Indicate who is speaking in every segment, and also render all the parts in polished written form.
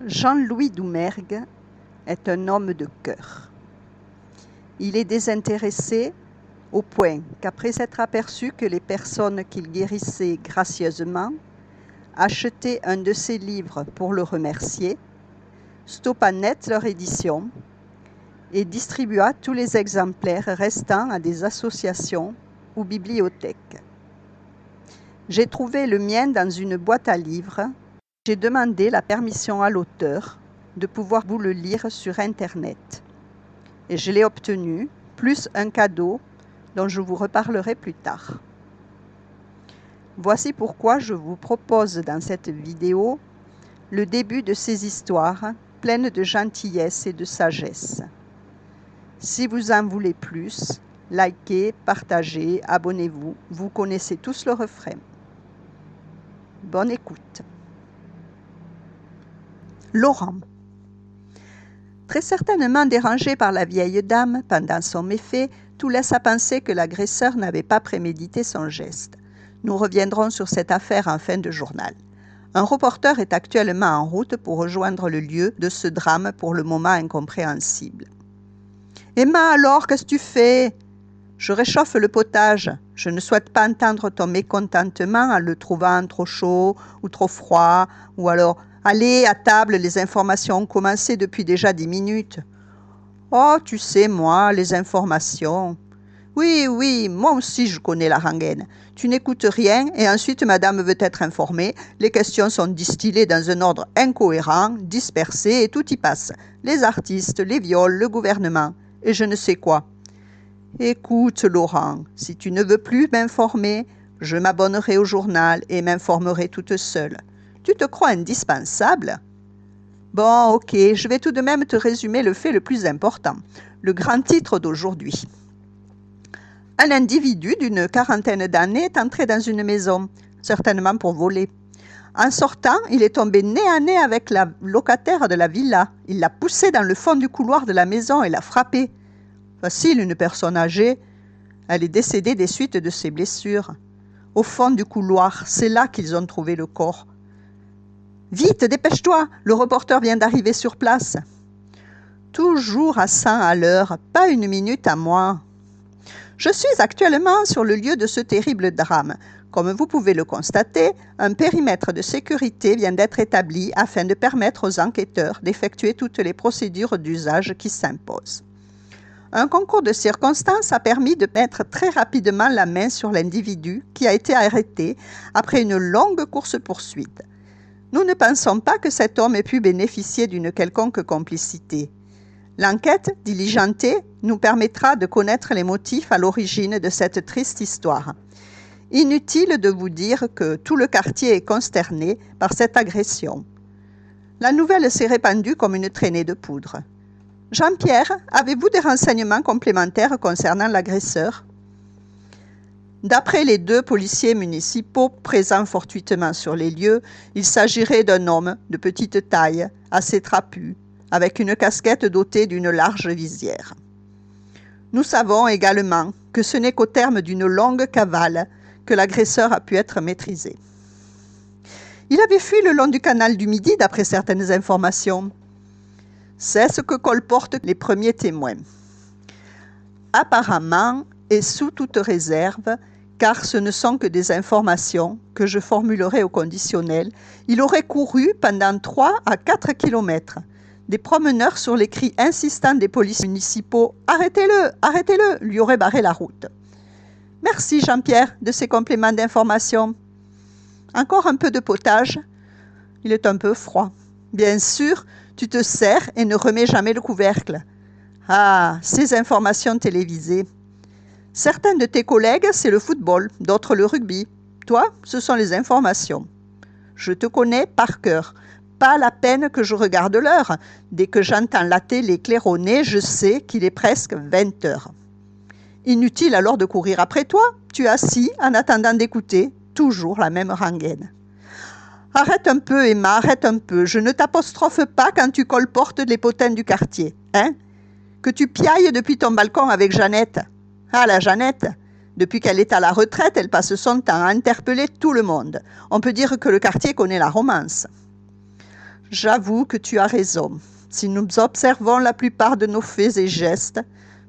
Speaker 1: Jean-Louis Doumergue est un homme de cœur. Il est désintéressé au point qu'après s'être aperçu que les personnes qu'il guérissait gracieusement achetaient un de ses livres pour le remercier, stoppa net leur édition et distribua tous les exemplaires restants à des associations ou bibliothèques. J'ai trouvé le mien dans une boîte à livres. J'ai demandé la permission à l'auteur de pouvoir vous le lire sur Internet. Et je l'ai obtenu, plus un cadeau dont je vous reparlerai plus tard. Voici pourquoi je vous propose dans cette vidéo le début de ces histoires pleines de gentillesse et de sagesse. Si vous en voulez plus, likez, partagez, abonnez-vous. Vous connaissez tous le refrain. Bonne écoute. Laurent. Très certainement dérangé par la vieille dame pendant son méfait, tout laisse à penser que l'agresseur n'avait pas prémédité son geste. Nous reviendrons sur cette affaire en fin de journal. Un reporter est actuellement en route pour rejoindre le lieu de ce drame pour le moment incompréhensible. « Emma, alors, qu'est-ce que tu fais ?»« Je réchauffe le potage. Je ne souhaite pas entendre ton mécontentement en le trouvant trop chaud ou trop froid, ou alors... Allez, à table, les informations ont commencé depuis déjà 10 minutes. »« Oh, tu sais, moi, les informations. »« Oui, moi aussi je connais la rengaine. Tu n'écoutes rien et ensuite madame veut être informée. Les questions sont distillées dans un ordre incohérent, dispersé et tout y passe. Les artistes, les viols, le gouvernement et je ne sais quoi. » « Écoute, Laurent, si tu ne veux plus m'informer, je m'abonnerai au journal et m'informerai toute seule. Tu te crois indispensable ? Bon, ok, je vais tout de même te résumer le fait le plus important, le grand titre d'aujourd'hui. Un individu d'une quarantaine d'années est entré dans une maison, certainement pour voler. En sortant, il est tombé nez à nez avec la locataire de la villa. Il l'a poussée dans le fond du couloir de la maison et l'a frappée. Facile, une personne âgée. Elle est décédée des suites de ses blessures. Au fond du couloir, c'est là qu'ils ont trouvé le corps. Vite, dépêche-toi, le reporter vient d'arriver sur place. Toujours à 100 à l'heure, pas une minute à moi. Je suis actuellement sur le lieu de ce terrible drame. Comme vous pouvez le constater, un périmètre de sécurité vient d'être établi afin de permettre aux enquêteurs d'effectuer toutes les procédures d'usage qui s'imposent. Un concours de circonstances a permis de mettre très rapidement la main sur l'individu qui a été arrêté après une longue course-poursuite. Nous ne pensons pas que cet homme ait pu bénéficier d'une quelconque complicité. L'enquête diligentée nous permettra de connaître les motifs à l'origine de cette triste histoire. Inutile de vous dire que tout le quartier est consterné par cette agression. La nouvelle s'est répandue comme une traînée de poudre. Jean-Pierre, avez-vous des renseignements complémentaires concernant l'agresseur ? D'après les 2 policiers municipaux présents fortuitement sur les lieux, il s'agirait d'un homme de petite taille, assez trapu, avec une casquette dotée d'une large visière. Nous savons également que ce n'est qu'au terme d'une longue cavale que l'agresseur a pu être maîtrisé. Il avait fui le long du canal du Midi d'après certaines informations. C'est ce que colportent les premiers témoins. Apparemment, et sous toute réserve, car ce ne sont que des informations que je formulerai au conditionnel, il aurait couru pendant 3 à 4 kilomètres. Des promeneurs sur les cris insistants des policiers municipaux « Arrêtez-le, arrêtez-le » lui auraient barré la route. Merci Jean-Pierre de ces compléments d'information. Encore un peu de potage. Il est un peu froid. Bien sûr, tu te sers et ne remets jamais le couvercle. Ah, ces informations télévisées. Certains de tes collègues, c'est le football, d'autres le rugby. Toi, ce sont les informations. Je te connais par cœur. Pas la peine que je regarde l'heure. Dès que j'entends la télé claironner, je sais qu'il est presque 20 heures. Inutile alors de courir après toi. Tu es assis en attendant d'écouter. Toujours la même rengaine. Arrête un peu, Emma, arrête un peu. Je ne t'apostrophe pas quand tu colportes les potins du quartier. Hein ? Que tu piailles depuis ton balcon avec Jeannette. Ah, la Jeannette, depuis qu'elle est à la retraite, elle passe son temps à interpeller tout le monde. On peut dire que le quartier connaît la romance. J'avoue que tu as raison. Si nous observons la plupart de nos faits et gestes,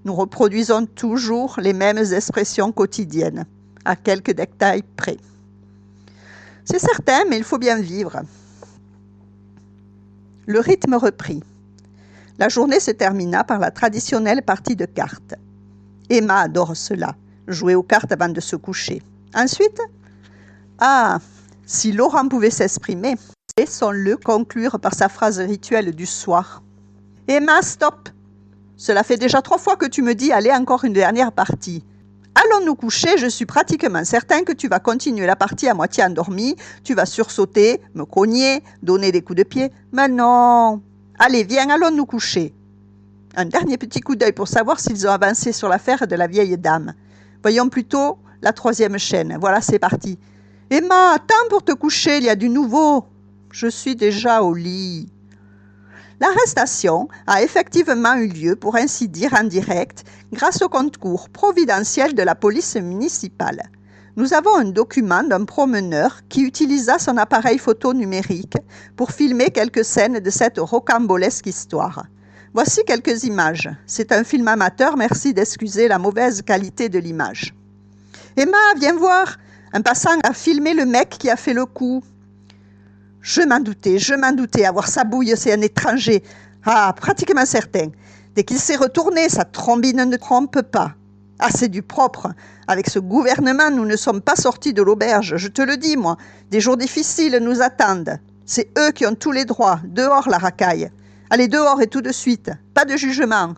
Speaker 1: nous reproduisons toujours les mêmes expressions quotidiennes, à quelques détails près. C'est certain, mais il faut bien vivre. Le rythme reprit. La journée se termina par la traditionnelle partie de cartes. Emma adore cela, jouer aux cartes avant de se coucher. Ensuite, si Laurent pouvait s'exprimer, laissons-le conclure par sa phrase rituelle du soir. Emma, stop! Cela fait déjà 3 fois que tu me dis « Allez, encore une dernière partie ». Allons nous coucher, je suis pratiquement certain que tu vas continuer la partie à moitié endormie, tu vas sursauter, me cogner, donner des coups de pied. Mais non! Allez, viens, allons nous coucher. Un dernier petit coup d'œil pour savoir s'ils ont avancé sur l'affaire de la vieille dame. Voyons plutôt la 3e chaîne. Voilà, c'est parti. Emma, attends pour te coucher, il y a du nouveau. Je suis déjà au lit. L'arrestation a effectivement eu lieu, pour ainsi dire en direct, grâce au concours providentiel de la police municipale. Nous avons un document d'un promeneur qui utilisa son appareil photo numérique pour filmer quelques scènes de cette rocambolesque histoire. Voici quelques images. C'est un film amateur, merci d'excuser la mauvaise qualité de l'image. Emma, viens voir. Un passant a filmé le mec qui a fait le coup. Je m'en doutais, avoir sa bouille, c'est un étranger. Pratiquement certain. Dès qu'il s'est retourné, sa trombine ne trompe pas. C'est du propre. Avec ce gouvernement, nous ne sommes pas sortis de l'auberge, je te le dis, moi. Des jours difficiles nous attendent. C'est eux qui ont tous les droits. Dehors, la racaille. Allez, dehors et tout de suite. Pas de jugement.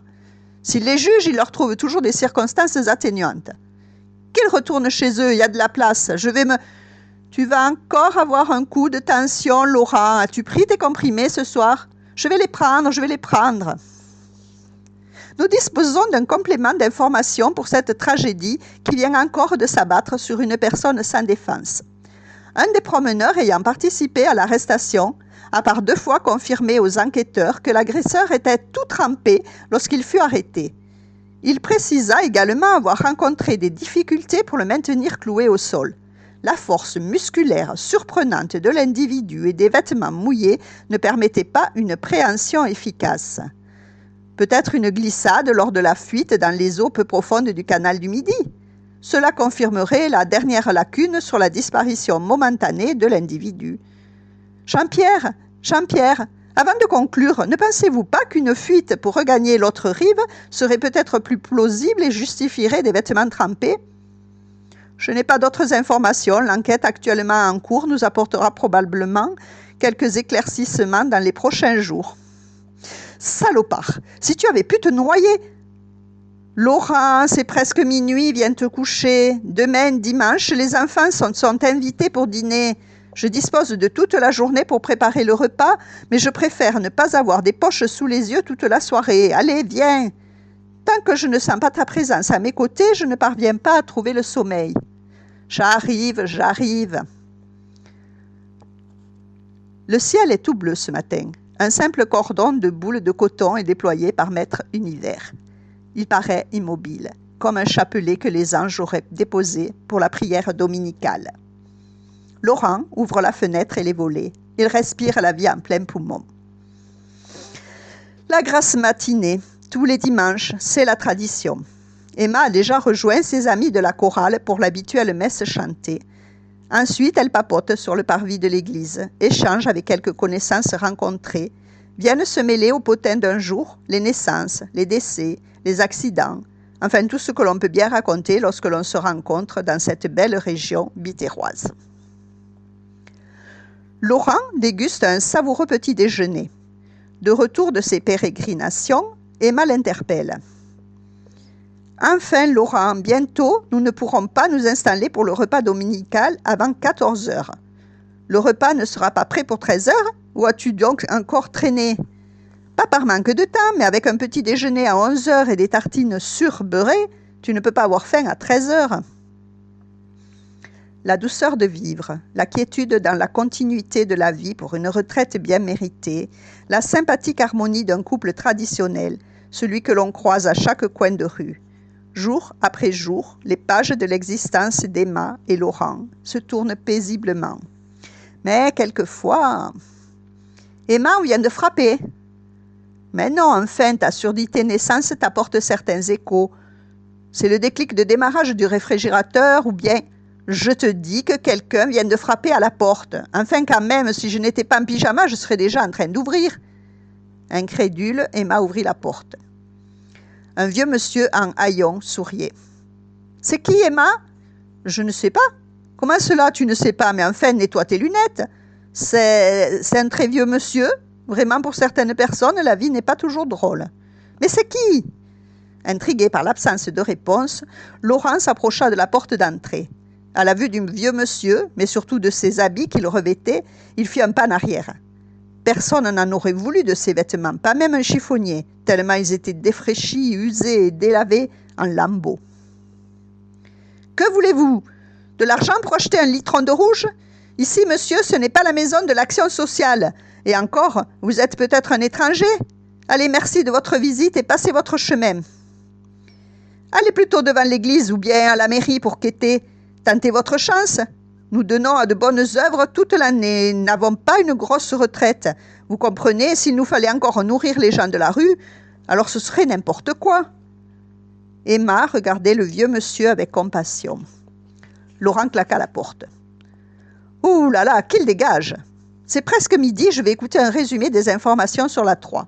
Speaker 1: S'ils les jugent, ils leur trouvent toujours des circonstances atténuantes. Qu'ils retournent chez eux, il y a de la place. Tu vas encore avoir un coup de tension, Laurent. As-tu pris tes comprimés ce soir? Je vais les prendre. Nous disposons d'un complément d'information pour cette tragédie qui vient encore de s'abattre sur une personne sans défense. Un des promeneurs ayant participé à l'arrestation a par 2 fois confirmé aux enquêteurs que l'agresseur était tout trempé lorsqu'il fut arrêté. Il précisa également avoir rencontré des difficultés pour le maintenir cloué au sol. La force musculaire surprenante de l'individu et des vêtements mouillés ne permettait pas une préhension efficace. Peut-être une glissade lors de la fuite dans les eaux peu profondes du canal du Midi. Cela confirmerait la dernière lacune sur la disparition momentanée de l'individu. Jean-Pierre, avant de conclure, ne pensez-vous pas qu'une fuite pour regagner l'autre rive serait peut-être plus plausible et justifierait des vêtements trempés? Je n'ai pas d'autres informations. L'enquête actuellement en cours nous apportera probablement quelques éclaircissements dans les prochains jours. Salopard, si tu avais pu te noyer! Laurent, c'est presque minuit, viens te coucher. Demain, dimanche, les enfants sont invités pour dîner. Je dispose de toute la journée pour préparer le repas, mais je préfère ne pas avoir des poches sous les yeux toute la soirée. Allez, viens! Tant que je ne sens pas ta présence à mes côtés, je ne parviens pas à trouver le sommeil. J'arrive. Le ciel est tout bleu ce matin. Un simple cordon de boules de coton est déployé par Maître Univers. Il paraît immobile, comme un chapelet que les anges auraient déposé pour la prière dominicale. Laurent ouvre la fenêtre et les volets. Il respire la vie en plein poumon. La grasse matinée, tous les dimanches, c'est la tradition. Emma a déjà rejoint ses amis de la chorale pour l'habituelle messe chantée. Ensuite, elle papote sur le parvis de l'église, échange avec quelques connaissances rencontrées, viennent se mêler au potin d'un jour, les naissances, les décès, les accidents, enfin tout ce que l'on peut bien raconter lorsque l'on se rencontre dans cette belle région bitéroise. Laurent déguste un savoureux petit déjeuner. De retour de ses pérégrinations, Emma l'interpelle. Enfin, Laurent, bientôt, nous ne pourrons pas nous installer pour le repas dominical avant 14 heures. Le repas ne sera pas prêt pour 13 heures? Ou as-tu donc encore traîné? Pas par manque de temps, mais avec un petit déjeuner à 11 heures et des tartines surbeurrées, tu ne peux pas avoir faim à 13 heures. La douceur de vivre, la quiétude dans la continuité de la vie pour une retraite bien méritée, la sympathique harmonie d'un couple traditionnel, celui que l'on croise à chaque coin de rue. Jour après jour, les pages de l'existence d'Emma et Laurent se tournent paisiblement. Mais quelquefois, Emma, on vient de frapper. Mais non, enfin, ta surdité naissance t'apporte certains échos. C'est le déclic de démarrage du réfrigérateur ou bien je te dis que quelqu'un vient de frapper à la porte. Enfin, quand même, si je n'étais pas en pyjama, je serais déjà en train d'ouvrir. Incrédule, Emma ouvrit la porte. Un vieux monsieur en haillons souriait. « C'est qui, Emma ?»« Je ne sais pas. »« Comment cela, tu ne sais pas? Mais enfin, nettoie tes lunettes. C'est un très vieux monsieur. Vraiment, pour certaines personnes, la vie n'est pas toujours drôle. »« Mais c'est qui ?» Intrigué par l'absence de réponse, Laurent s'approcha de la porte d'entrée. À la vue du vieux monsieur, mais surtout de ses habits qu'il revêtait, il fit un pas en arrière. Personne n'en aurait voulu de ses vêtements, pas même un chiffonnier, tellement ils étaient défraîchis, usés et délavés en lambeaux. « Que voulez-vous? De l'argent pour acheter un litron de rouge? Ici, monsieur, ce n'est pas la maison de l'action sociale. Et encore, vous êtes peut-être un étranger? Allez, merci de votre visite et passez votre chemin. Allez plutôt devant l'église ou bien à la mairie pour quêter. Tentez votre chance. Nous donnons à de bonnes œuvres toute l'année, n'avons pas une grosse retraite. Vous comprenez, s'il nous fallait encore nourrir les gens de la rue, alors ce serait n'importe quoi. » Emma regardait le vieux monsieur avec compassion. Laurent claqua la porte. « Ouh là là, qu'il dégage! C'est presque midi, je vais écouter un résumé des informations sur la 3. »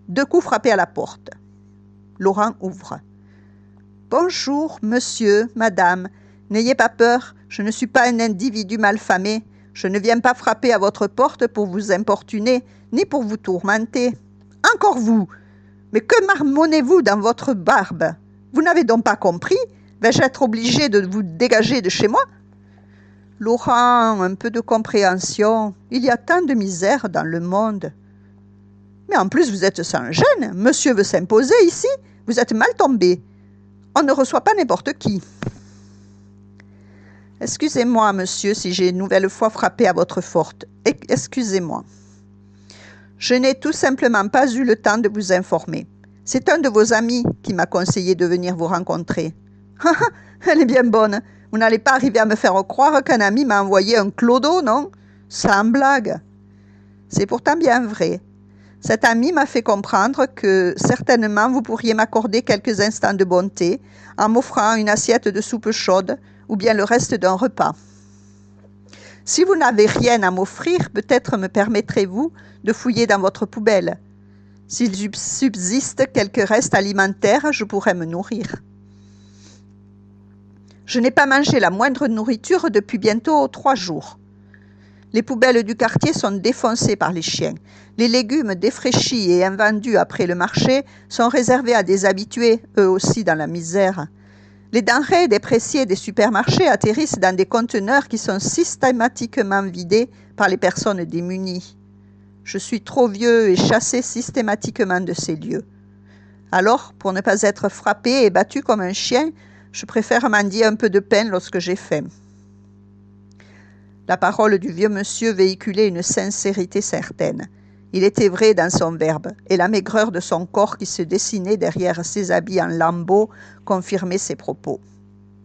Speaker 1: 2 coups frappés à la porte. Laurent ouvre. « Bonjour, monsieur, madame. N'ayez pas peur, je ne suis pas un individu malfamé. Je ne viens pas frapper à votre porte pour vous importuner, ni pour vous tourmenter. Encore vous! Mais que marmonnez-vous dans votre barbe? Vous n'avez donc pas compris? Vais-je être obligé de vous dégager de chez moi? » Laurent, un peu de compréhension. Il y a tant de misère dans le monde. Mais en plus, vous êtes sans gêne. Monsieur veut s'imposer ici. Vous êtes mal tombé. On ne reçoit pas n'importe qui. Excusez-moi, monsieur, si j'ai une nouvelle fois frappé à votre porte. Excusez-moi. Je n'ai tout simplement pas eu le temps de vous informer. C'est un de vos amis qui m'a conseillé de venir vous rencontrer. Elle est bien bonne. Vous n'allez pas arriver à me faire croire qu'un ami m'a envoyé un clodo, non? Sans blague. C'est pourtant bien vrai. Cet ami m'a fait comprendre que certainement vous pourriez m'accorder quelques instants de bonté en m'offrant une assiette de soupe chaude ou bien le reste d'un repas. Si vous n'avez rien à m'offrir, peut-être me permettrez-vous de fouiller dans votre poubelle. S'il subsiste quelques restes alimentaires, je pourrais me nourrir. Je n'ai pas mangé la moindre nourriture depuis bientôt 3 jours. Les poubelles du quartier sont défoncées par les chiens. Les légumes défraîchis et invendus après le marché sont réservés à des habitués, eux aussi dans la misère. Les denrées dépréciées des supermarchés atterrissent dans des conteneurs qui sont systématiquement vidés par les personnes démunies. Je suis trop vieux et chassé systématiquement de ces lieux. Alors, pour ne pas être frappé et battu comme un chien, je préfère mendier un peu de pain lorsque j'ai faim. La parole du vieux monsieur véhiculait une sincérité certaine. Il était vrai dans son verbe, et la maigreur de son corps qui se dessinait derrière ses habits en lambeaux confirmait ses propos.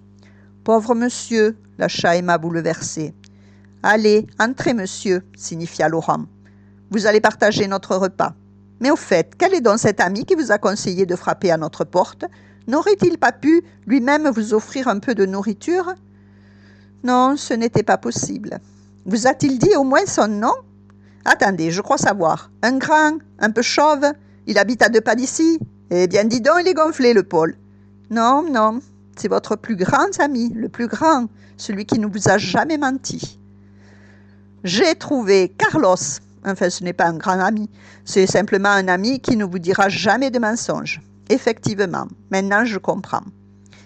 Speaker 1: « Pauvre monsieur !» lâcha Emma bouleversée. « Allez, entrez, monsieur !» signifia Laurent. « Vous allez partager notre repas. Mais au fait, quel est donc cet ami qui vous a conseillé de frapper à notre porte? N'aurait-il pas pu lui-même vous offrir un peu de nourriture ?» Non, ce n'était pas possible. Vous a-t-il dit au moins son nom? Attendez, je crois savoir. Un grand, un peu chauve, il habite à 2 pas d'ici. Eh bien, dis donc, il est gonflé, le Paul. Non, non, c'est votre plus grand ami, le plus grand, celui qui ne vous a jamais menti. J'ai trouvé Carlos. Enfin, ce n'est pas un grand ami, c'est simplement un ami qui ne vous dira jamais de mensonges. Effectivement, maintenant je comprends.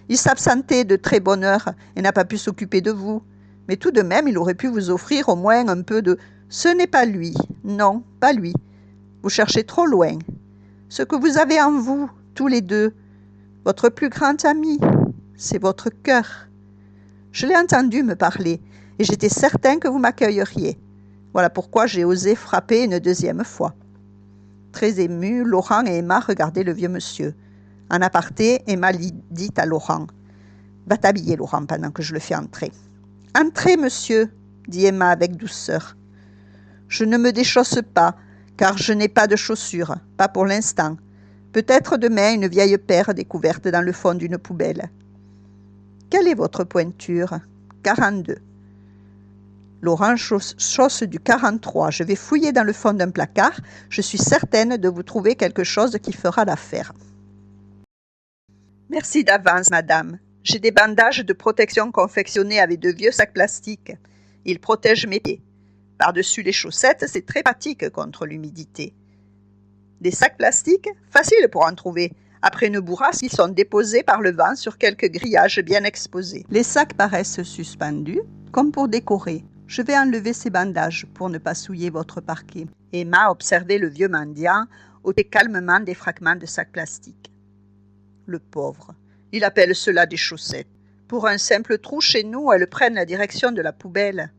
Speaker 1: Il s'absentait de très bonne heure et n'a pas pu s'occuper de vous. Mais tout de même, il aurait pu vous offrir au moins un peu de... Ce n'est pas lui. Non, pas lui. Vous cherchez trop loin. Ce que vous avez en vous, tous les deux, votre plus grand ami, c'est votre cœur. Je l'ai entendu me parler et j'étais certain que vous m'accueilleriez. Voilà pourquoi j'ai osé frapper une 2e fois. Très ému, Laurent et Emma regardaient le vieux monsieur. En aparté, Emma dit à Laurent. « Va t'habiller, Laurent, pendant que je le fais entrer. »« Entrez, monsieur, dit Emma avec douceur. Je ne me déchausse pas, car je n'ai pas de chaussures, pas pour l'instant. Peut-être demain une vieille paire découverte dans le fond d'une poubelle. Quelle est votre pointure? 42. Laurent chausse du 43. Je vais fouiller dans le fond d'un placard. Je suis certaine de vous trouver quelque chose qui fera l'affaire. Merci d'avance, madame. J'ai des bandages de protection confectionnés avec de vieux sacs plastiques. Ils protègent mes pieds. Par-dessus les chaussettes, c'est très pratique contre l'humidité. Des sacs plastiques? Facile pour en trouver. Après une bourrasque, ils sont déposés par le vent sur quelques grillages bien exposés. Les sacs paraissent suspendus, comme pour décorer. Je vais enlever ces bandages pour ne pas souiller votre parquet. Emma observait le vieux mendiant ôter calmement des fragments de sacs plastiques. Le pauvre, il appelle cela des chaussettes. Pour un simple trou chez nous, elles prennent la direction de la poubelle.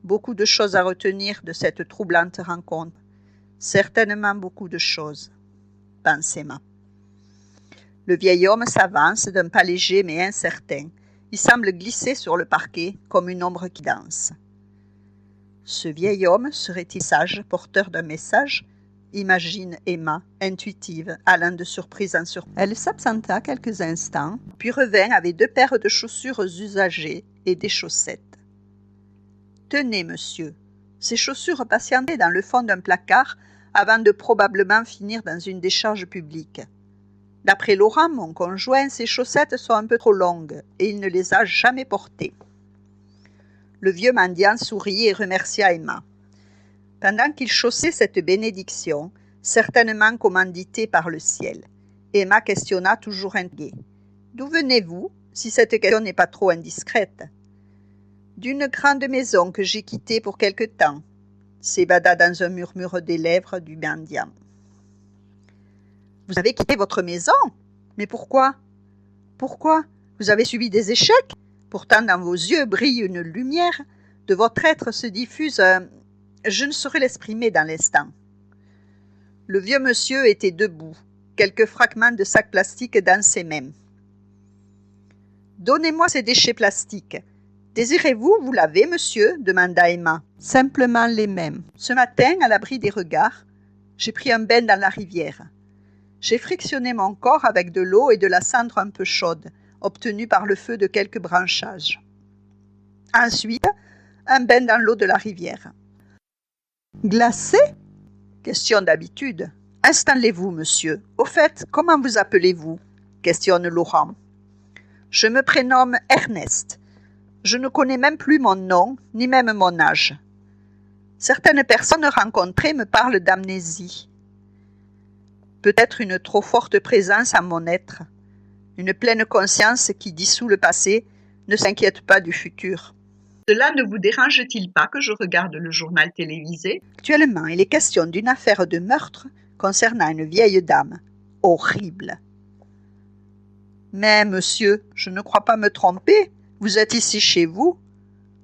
Speaker 1: Beaucoup de choses à retenir de cette troublante rencontre. Certainement beaucoup de choses, pense Emma. Le vieil homme s'avance d'un pas léger mais incertain. Il semble glisser sur le parquet comme une ombre qui danse. Ce vieil homme serait-il sage, porteur d'un message? Imagine Emma, intuitive, allant de surprise en surprise. Elle s'absenta quelques instants, puis revint avec 2 paires de chaussures usagées et des chaussettes. « Tenez, monsieur, ces chaussures patientaient dans le fond d'un placard avant de probablement finir dans une décharge publique. D'après Laurent, mon conjoint, ces chaussettes sont un peu trop longues et il ne les a jamais portées. » Le vieux mendiant sourit et remercia Emma. Pendant qu'il chaussait cette bénédiction, certainement commanditée par le ciel, Emma questionna toujours intriguée. « D'où venez-vous, si cette question n'est pas trop indiscrète ?»« D'une grande maison que j'ai quittée pour quelque temps, » s'évada dans un murmure des lèvres du mendiant. « Vous avez quitté votre maison? Mais pourquoi? Pourquoi? Vous avez subi des échecs? Pourtant dans vos yeux brille une lumière, de votre être se diffuse je ne saurais l'exprimer dans l'instant. » Le vieux monsieur était debout, quelques fragments de sacs plastiques dans ses mains. « Donnez-moi ces déchets plastiques. Désirez-vous vous laver, monsieur ?» demanda Emma. « Simplement les mêmes. Ce matin, à l'abri des regards, j'ai pris un bain dans la rivière. J'ai frictionné mon corps avec de l'eau et de la cendre un peu chaude, obtenue par le feu de quelques branchages. Ensuite, un bain dans l'eau de la rivière. » « Glacé? Question d'habitude. Installez-vous, monsieur. Au fait, comment vous appelez-vous? Questionne Laurent. Je me prénomme Ernest. Je ne connais même plus mon nom, ni même mon âge. Certaines personnes rencontrées me parlent d'amnésie. Peut-être une trop forte présence en mon être. Une pleine conscience qui dissout le passé, ne s'inquiète pas du futur. Cela ne vous dérange-t-il pas que je regarde le journal télévisé? Actuellement, il est question d'une affaire de meurtre concernant une vieille dame. Horrible. Mais, monsieur, je ne crois pas me tromper. Vous êtes ici chez vous.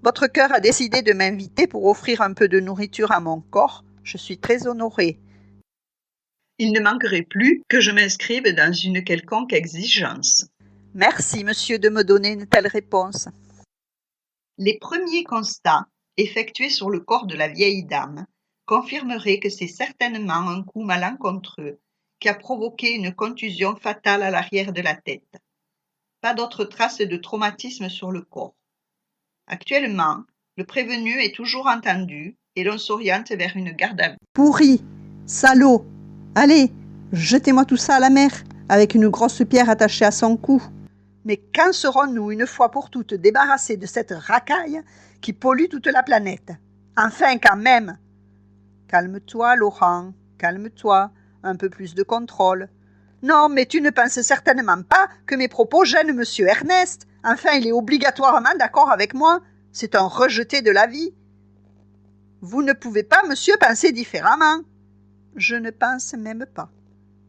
Speaker 1: Votre cœur a décidé de m'inviter pour offrir un peu de nourriture à mon corps. Je suis très honorée. Il ne manquerait plus que je m'inscrive dans une quelconque exigence. Merci, monsieur, de me donner une telle réponse. Les premiers constats effectués sur le corps de la vieille dame confirmeraient que c'est certainement un coup malencontreux qui a provoqué une contusion fatale à l'arrière de la tête. Pas d'autres traces de traumatisme sur le corps. Actuellement, le prévenu est toujours entendu et l'on s'oriente vers une garde à vue. Pourri! Salaud! Allez, jetez-moi tout ça à la mer, avec une grosse pierre attachée à son cou. Mais quand serons-nous une fois pour toutes débarrassés de cette racaille qui pollue toute la planète? Enfin, quand même! Calme-toi, Laurent, calme-toi, un peu plus de contrôle. Non, mais tu ne penses certainement pas que mes propos gênent monsieur Ernest. Enfin, il est obligatoirement d'accord avec moi. C'est un rejeté de la vie. Vous ne pouvez pas, monsieur, penser différemment. Je ne pense même pas.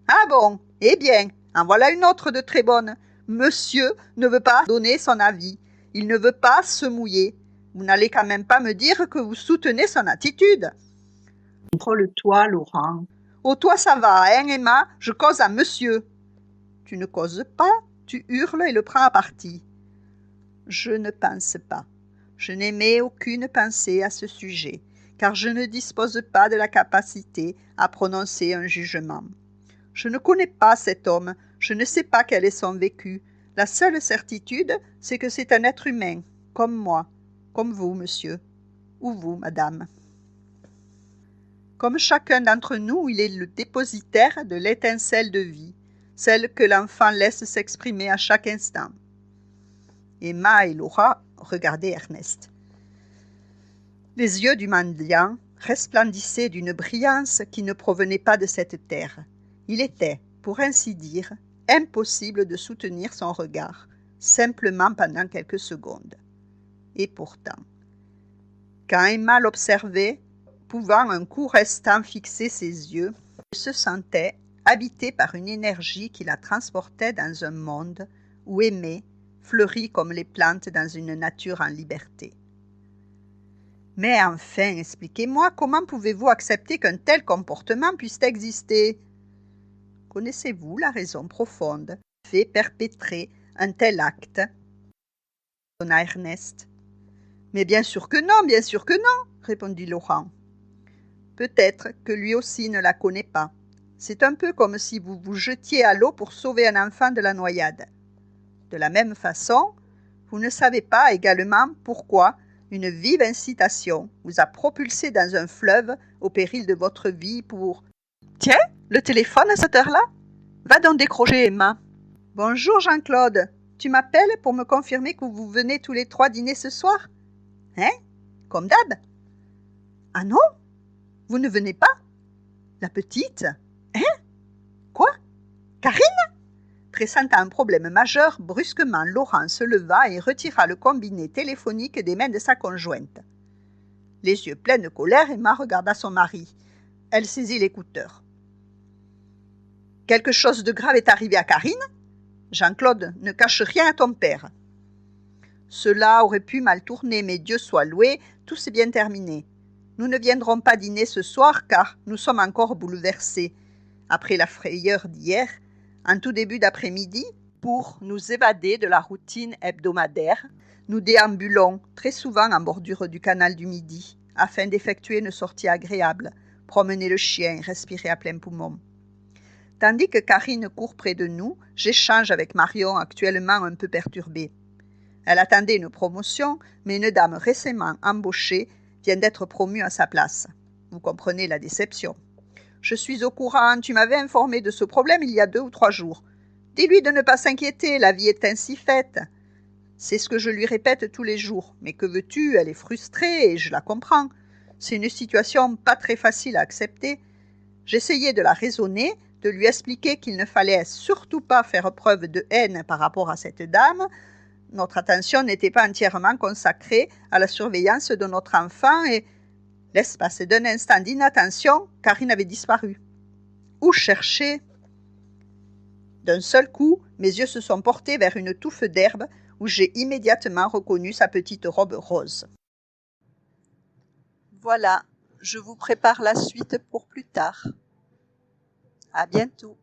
Speaker 1: Ah bon? Eh bien, en voilà une autre de très bonne. Monsieur ne veut pas donner son avis. Il ne veut pas se mouiller. Vous n'allez quand même pas me dire que vous soutenez son attitude. Contrôle-toi, Laurent. Oh, toi, ça va, hein, Emma? Je cause à monsieur. Tu ne causes pas, tu hurles et le prends à partie. Je ne pense pas. Je n'émets aucune pensée à ce sujet. car je ne dispose pas de la capacité à prononcer un jugement. Je ne connais pas cet homme, je ne sais pas quel est son vécu. La seule certitude, c'est que c'est un être humain, comme moi, comme vous, monsieur, ou vous, madame. Comme chacun d'entre nous, il est le dépositaire de l'étincelle de vie, celle que l'enfant laisse s'exprimer à chaque instant. Emma et Laura regardaient Ernest. Les yeux du mendiant resplendissaient d'une brillance qui ne provenait pas de cette terre. Il était, pour ainsi dire, impossible de soutenir son regard, simplement pendant quelques secondes. Et pourtant, quand Emma l'observait, pouvant un court instant fixer ses yeux, elle se sentait habitée par une énergie qui la transportait dans un monde où aimer fleurit comme les plantes dans une nature en liberté. Mais enfin, expliquez-moi, comment pouvez-vous accepter qu'un tel comportement puisse exister? Connaissez-vous la raison profonde qui fait perpétrer un tel acte? Donna Ernest. Mais bien sûr que non, répondit Laurent. Peut-être que lui aussi ne la connaît pas. C'est un peu comme si vous vous jetiez à l'eau pour sauver un enfant de la noyade. De la même façon, vous ne savez pas également pourquoi une vive incitation vous a propulsé dans un fleuve au péril de votre vie pour... Tiens, le téléphone à cette heure-là? Va donc décrocher, Emma. Bonjour, Jean-Claude. Tu m'appelles pour me confirmer que vous venez tous les trois dîner ce soir? Hein? Comme d'hab? Ah non? Vous ne venez pas? La petite? Hein? Quoi? Karine? Pressentant un problème majeur, brusquement, Laurent se leva et retira le combiné téléphonique des mains de sa conjointe. Les yeux pleins de colère, Emma regarda son mari. Elle saisit l'écouteur. Quelque chose de grave est arrivé à Karine? Jean-Claude, ne cache rien à ton père. Cela aurait pu mal tourner, mais Dieu soit loué, tout s'est bien terminé. Nous ne viendrons pas dîner ce soir car nous sommes encore bouleversés. Après la frayeur d'hier, en tout début d'après-midi, pour nous évader de la routine hebdomadaire, nous déambulons très souvent en bordure du canal du Midi, afin d'effectuer une sortie agréable, promener le chien et respirer à plein poumon. Tandis que Karine court près de nous, j'échange avec Marion, actuellement un peu perturbée. Elle attendait une promotion, mais une dame récemment embauchée vient d'être promue à sa place. Vous comprenez la déception. Je suis au courant, tu m'avais informé de ce problème il y a 2 ou 3 jours. Dis-lui de ne pas s'inquiéter, la vie est ainsi faite. C'est ce que je lui répète tous les jours. Mais que veux-tu, elle est frustrée et je la comprends. C'est une situation pas très facile à accepter. J'essayais de la raisonner, de lui expliquer qu'il ne fallait surtout pas faire preuve de haine par rapport à cette dame. Notre attention n'était pas entièrement consacrée à la surveillance de notre enfant et, l'espace d'un instant d'inattention, Karine avait disparu. Où chercher? D'un seul coup, mes yeux se sont portés vers une touffe d'herbe où j'ai immédiatement reconnu sa petite robe rose. Voilà, je vous prépare la suite pour plus tard. À bientôt.